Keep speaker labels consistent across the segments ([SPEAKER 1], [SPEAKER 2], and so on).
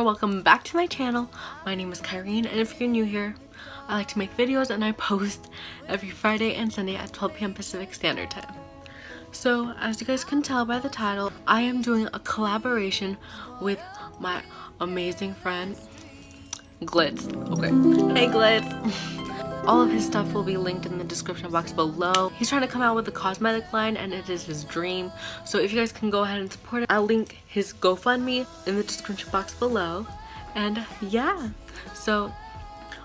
[SPEAKER 1] welcome back to my channel. My name is Kyrene, and if you're new here, I like to make videos and I post every Friday and Sunday at 12 p.m. Pacific Standard Time. So as you guys can tell by the title, I am doing a collaboration with my amazing friend Glitz. Okay, hey Glitz. All of his stuff will be linked in the description box below. He's trying to come out with a cosmetic line and it is his dream. So if you guys can go ahead and support it, I'll link his GoFundMe in the description box below. And yeah, so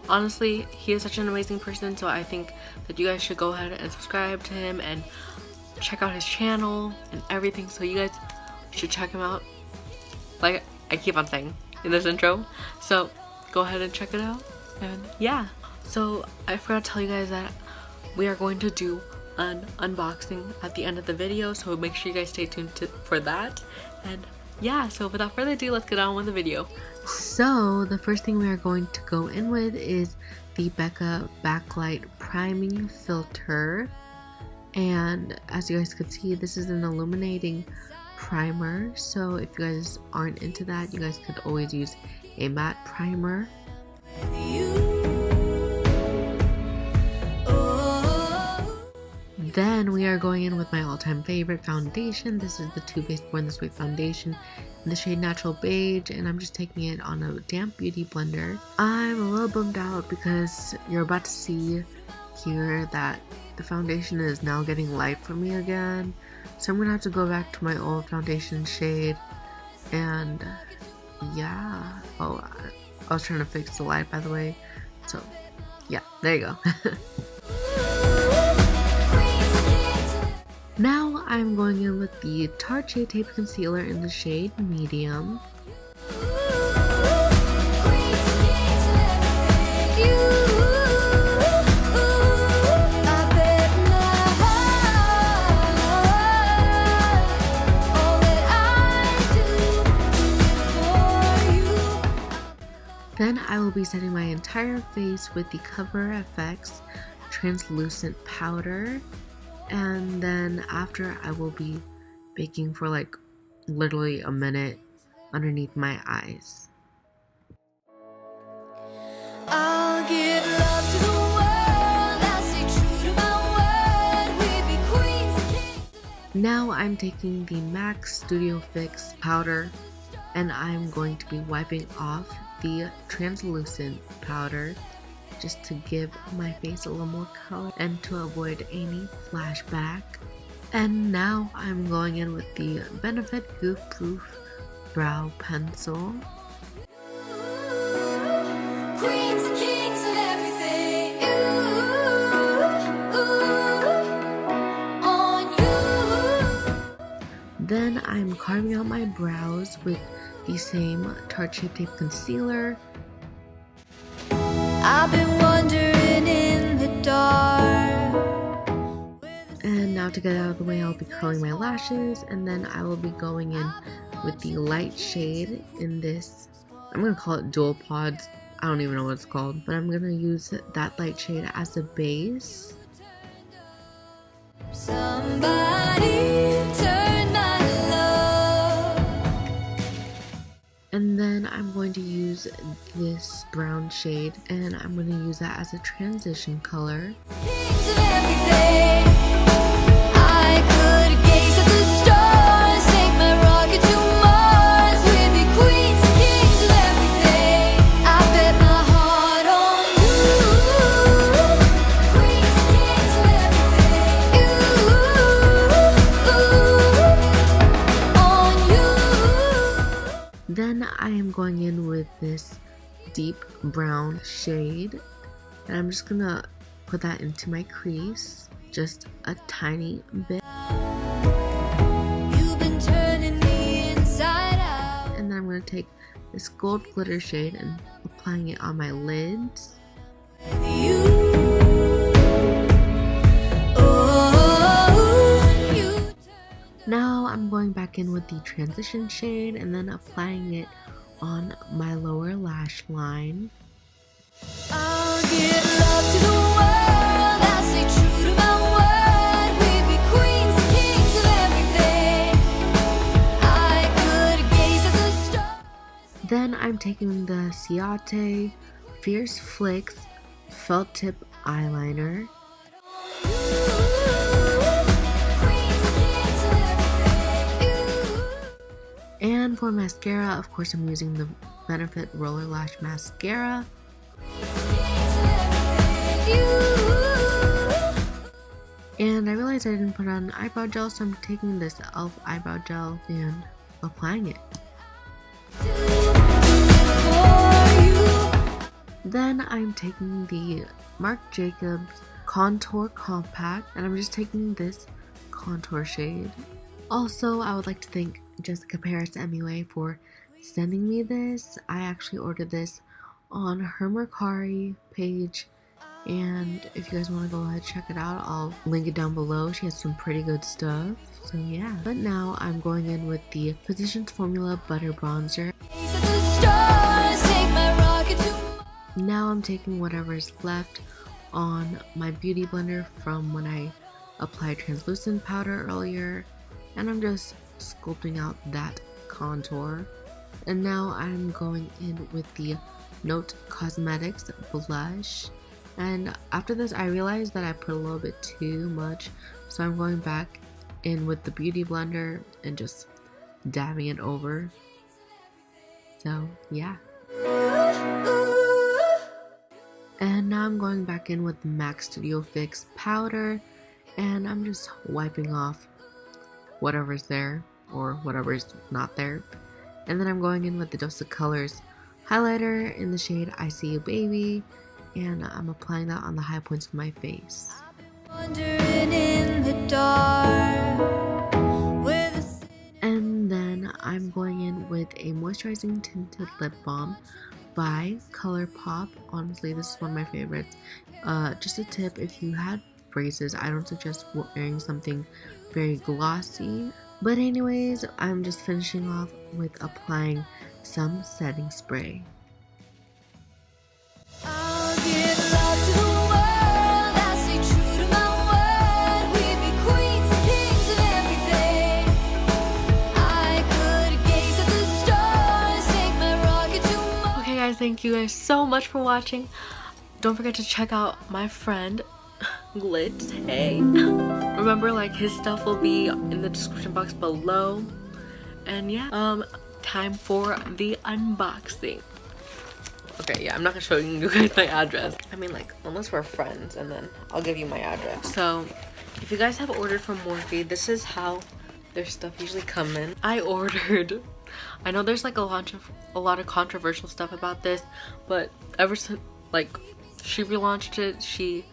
[SPEAKER 1] honestly, he is such an amazing person, so I think that you guys should go ahead and subscribe to him and check out his channel and everything. So you guys should check him out, like I keep on saying in this intro. So go ahead and check it out. And yeah, so I forgot to tell you guys that we are going to do an unboxing at the end of the video, so make sure you guys stay tuned for that. And yeah, so without further ado, let's get on with the video. So the first thing we are going to go in with is the Becca Backlight Priming Filter. And as you guys could see, this is an illuminating primer. So if you guys aren't into that, you guys could always use a matte primer. Then we are going in with my all-time favorite foundation. This is the Too Faced Born This Way foundation in the shade Natural Beige, and I'm just taking it on a damp beauty blender. I'm a little bummed out because you're about to see here that the foundation is now getting light for me again. So I'm gonna have to go back to my old foundation shade. And yeah, oh, I was trying to fix the light, by the way. So yeah, there you go. Now I'm going in with the Tarte Shade Tape Concealer in the shade Medium. Then I will be setting my entire face with the Cover FX Translucent Powder. And then after, I will be baking for like literally a minute underneath my eyes. I'll give love to the world, I'll stay true to my word, we'll be queens and kings. Now I'm taking the MAC Studio Fix powder and I'm going to be wiping off the translucent powder just to give my face a little more color and to avoid any flashback. And now I'm going in with the Benefit Goof Proof Brow Pencil. Queens and kings and everything. On you. Then I'm carving out my brows with the same Tarte Shape Tape Concealer. I've been wandering in the dark. And now to get out of the way, I'll be curling my lashes, and then I will be going in with the light shade in this, I'm going to call it Dual Pods, I don't even know what it's called, but I'm going to use that light shade as a base. Somebody turn my love. And then I'm going to use this brown shade and I'm going to use that as a transition color. Kings of everything. I could gaze at the stars, take my rocket to Mars. We'd be queens and kings of everything. I bet my heart on you. Queens and kings of everything. On you. Then I am going in with this deep brown shade and I'm just gonna put that into my crease, just a tiny bit. You've been turning me inside out. And then I'm gonna take this gold glitter shade and applying it on my lids. Now I'm going back in with the transition shade and then applying it on my lower lash line. I'll give love to the world, I'll stay true to my word. We'd be queens and kings of everything. I could gaze at the stars. Then I'm taking the Ciate Fierce Flicks Felt Tip Eyeliner. And for mascara, of course, I'm using the Benefit Roller Lash Mascara. And I realized I didn't put on eyebrow gel, so I'm taking this e.l.f. eyebrow gel and applying it. Then I'm taking the Marc Jacobs Contour Compact, and I'm just taking this contour shade. Also, I would like to thank Jessica Paris MUA for sending me this. I actually ordered this on her Mercari page, and if you guys want to go ahead check it out, I'll link it down below. She has some pretty good stuff, so yeah. But now I'm going in with the Physicians Formula Butter Bronzer. Now I'm taking whatever's left on my beauty blender from when I applied translucent powder earlier, and I'm just sculpting out that contour. And now I'm going in with the Note Cosmetics blush, and after this I realized that I put a little bit too much, so I'm going back in with the beauty blender and just dabbing it over. So yeah. And now I'm going back in with the MAC Studio Fix powder, and I'm just wiping off whatever's there or whatever's not there. And then I'm going in with the Dose of Colors highlighter in the shade I See You Baby, and I'm applying that on the high points of my face. And then I'm going in with a moisturizing tinted lip balm by ColourPop. Honestly, this is one of my favorites. Just a tip, if you had braces, I don't suggest wearing something very glossy. But anyways, I'm just finishing off with applying some setting spray. Thank you guys so much for watching. Don't forget to check out my friend Glitz. Hey, remember, like, his stuff will be in the description box below. And yeah, time for the unboxing. Okay, yeah, I'm not gonna show you guys my address. I mean, like, unless we're friends, and then I'll give you my address. So if you guys have ordered from Morphe, this is how their stuff usually come in. I know there's like a lot of controversial stuff about this, but ever since, like, she relaunched it, she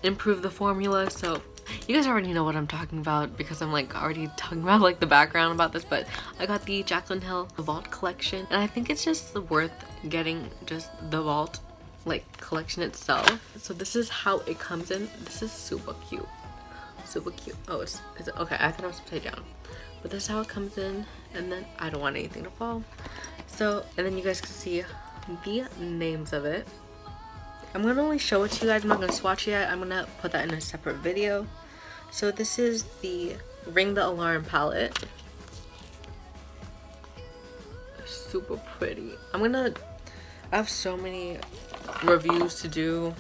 [SPEAKER 1] improved the formula, so you guys already know what I'm talking about because I'm like already talking about like the background about this. But I got the Jaclyn Hill Vault collection, and I think it's just worth getting just the Vault like collection itself. So this is how it comes in. This is super cute. Super cute. Oh, is it okay? I thought it was upside down. But this is how it comes in, and then I don't want anything to fall. So, and then you guys can see the names of it. I'm gonna only show it to you guys. I'm not gonna swatch it yet. I'm gonna put that in a separate video. So this is the Ring the Alarm palette. Super pretty. I have so many reviews to do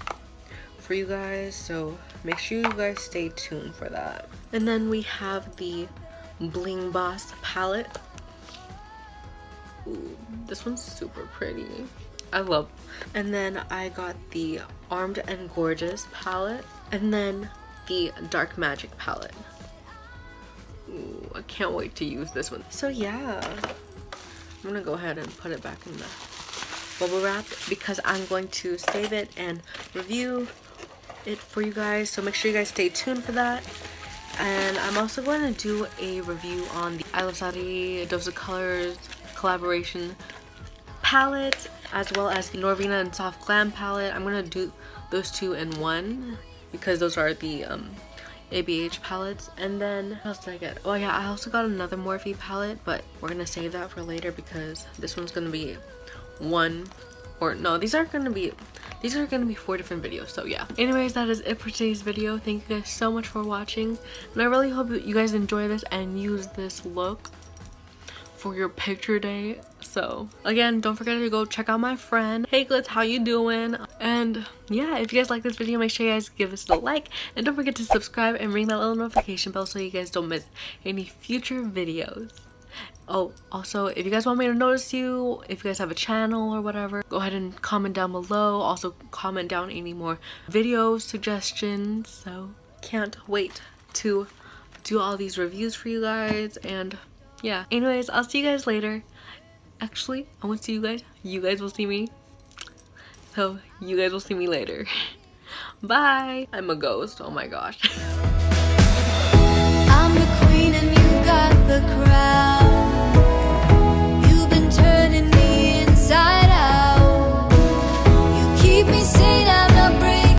[SPEAKER 1] for you guys, so make sure you guys stay tuned for that. And then we have the Bling Boss palette. Ooh, this one's super pretty. I love. And then I got the Armed and Gorgeous palette, and then the Dark Magic palette. Ooh, I can't wait to use this one. So yeah, I'm gonna go ahead and put it back in the bubble wrap because I'm going to save it and review it for you guys. So make sure you guys stay tuned for that. And I'm also going to do a review on the I Love Saudi Dose of Colors collaboration palette, as well as the Norvina and Soft Glam palette. I'm going to do those two in one because those are the ABH palettes. And then what else did I get? Oh yeah, I also got another Morphe palette, but we're going to save that for later because this one's going to be these are going to be 4 different videos. So yeah, anyways, that is it for today's video. Thank you guys so much for watching, and I really hope that you guys enjoy this and use this look for your picture day. So again, don't forget to go check out my friend. Hey Glitz, how you doing? And yeah, if you guys like this video, make sure you guys give us a like, and don't forget to subscribe and ring that little notification bell so you guys don't miss any future videos. Oh, also, if you guys want me to notice you, if you guys have a channel or whatever, go ahead and comment down below. Also comment down any more video suggestions. So can't wait to do all these reviews for you guys. And yeah, anyways, I'll see you guys later. Actually, I won't see you guys. You guys will see me. So you guys will see me later. Bye. I'm a ghost. Oh my gosh.
[SPEAKER 2] I'm the queen and you've got the crown.